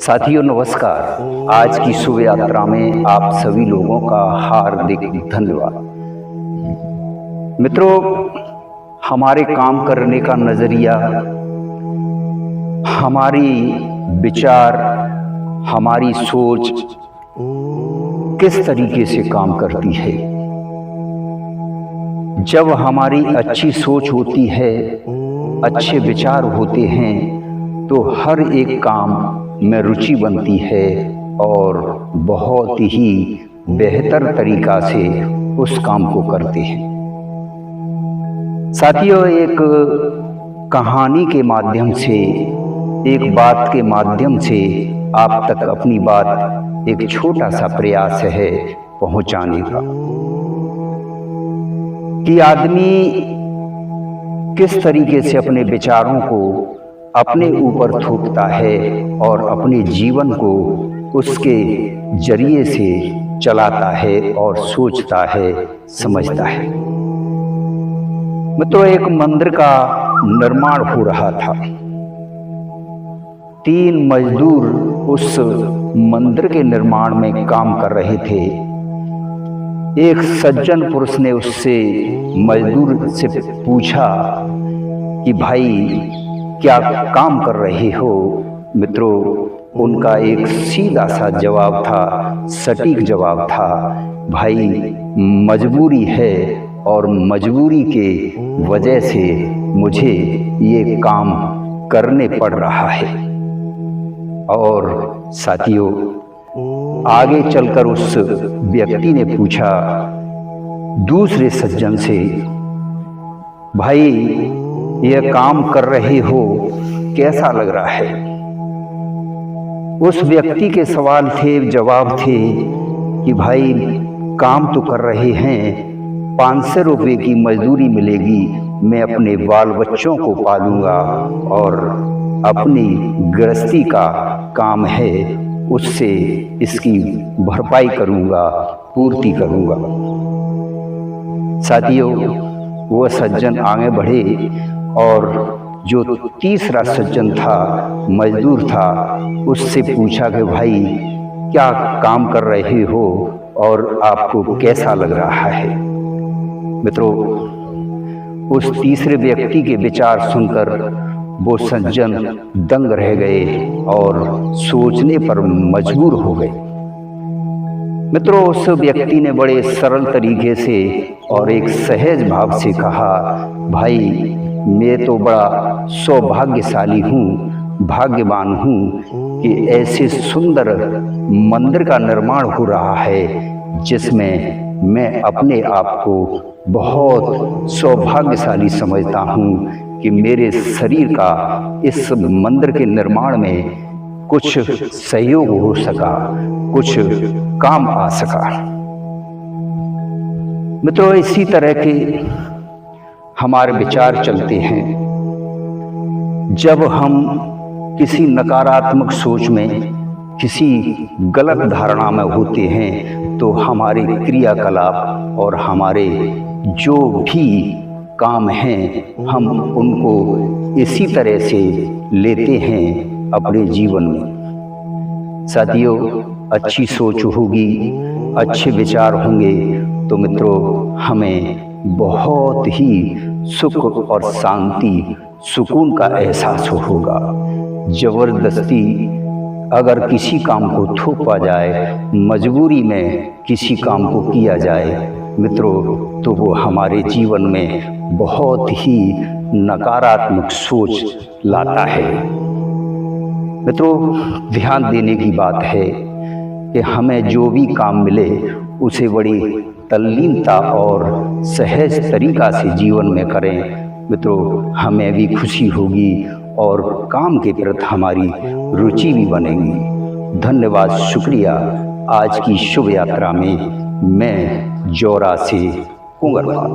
साथियों नमस्कार। आज की शुभ यात्रा में आप सभी लोगों का हार्दिक धन्यवाद। मित्रों, हमारे काम करने का नजरिया, हमारी विचार, हमारी सोच किस तरीके से काम करती है। जब हमारी अच्छी सोच होती है, अच्छे विचार होते हैं, तो हर एक काम में रुचि बनती है और बहुत ही बेहतर तरीका से उस काम को करते हैं। साथियों, एक कहानी के माध्यम से, एक बात के माध्यम से आप तक अपनी बात एक छोटा सा प्रयास है पहुंचाने का, कि आदमी किस तरीके से अपने विचारों को अपने ऊपर थोपता है और अपने जीवन को उसके जरिए से चलाता है और सोचता है, समझता है। मित्रों, एक मंदिर का निर्माण हो रहा था। 3 मजदूर उस मंदिर के निर्माण में काम कर रहे थे। एक सज्जन पुरुष ने उससे मजदूर से पूछा कि भाई क्या काम कर रहे हो। मित्रों, उनका एक सीधा सा जवाब था, सटीक जवाब था, भाई मजबूरी है और मजबूरी के वजह से मुझे ये काम करने पड़ रहा है। और साथियों, आगे चलकर उस व्यक्ति ने पूछा दूसरे सज्जन से, भाई यह काम कर रहे हो, कैसा लग रहा है। उस व्यक्ति के सवाल थे, जवाब थे कि भाई काम तो कर रहे हैं, 500 रुपये की मजदूरी मिलेगी, मैं अपने बाल बच्चों को पालूंगा और अपनी गृहस्थी का काम है, उससे इसकी भरपाई करूंगा, पूर्ति करूंगा। साथियों, वह सज्जन आगे बढ़े और जो तीसरा सज्जन था, मजदूर था, उससे पूछा कि भाई क्या काम कर रहे हो और आपको कैसा लग रहा है। मित्रों, उस तीसरे व्यक्ति के विचार सुनकर वो सज्जन दंग रह गए और सोचने पर मजबूर हो गए। मित्रों, उस व्यक्ति ने बड़े सरल तरीके से और एक सहज भाव से कहा, भाई मैं तो बड़ा सौभाग्यशाली हूँ, भाग्यवान हूँ कि ऐसे सुंदर मंदिर का निर्माण हो रहा है जिसमें मैं अपने आप को बहुत सौभाग्यशाली समझता हूँ कि मेरे शरीर का इस मंदिर के निर्माण में कुछ सहयोग हो सका, कुछ काम आ सका। मित्रों, इसी तरह के हमारे विचार चलते हैं। जब हम किसी नकारात्मक सोच में, किसी गलत धारणा में होते हैं, तो हमारे क्रियाकलाप और हमारे जो भी काम हैं, हम उनको इसी तरह से लेते हैं अपने जीवन में। साथियों, अच्छी सोच होगी, अच्छे विचार होंगे तो मित्रों हमें बहुत ही सुख और शांति, सुकून का एहसास होगा। जबरदस्ती अगर किसी काम को थोपा जाए, मजबूरी में किसी काम को किया जाए मित्रों, तो वो हमारे जीवन में बहुत ही नकारात्मक सोच लाता है। मित्रों, ध्यान देने की बात है कि हमें जो भी काम मिले उसे बड़ी तल्लीनता और सहज तरीका से जीवन में करें। मित्रों, हमें भी खुशी होगी और काम के प्रति हमारी रुचि भी बनेगी। धन्यवाद, शुक्रिया। आज की शुभ यात्रा में मैं जौरा से उंगरपाल।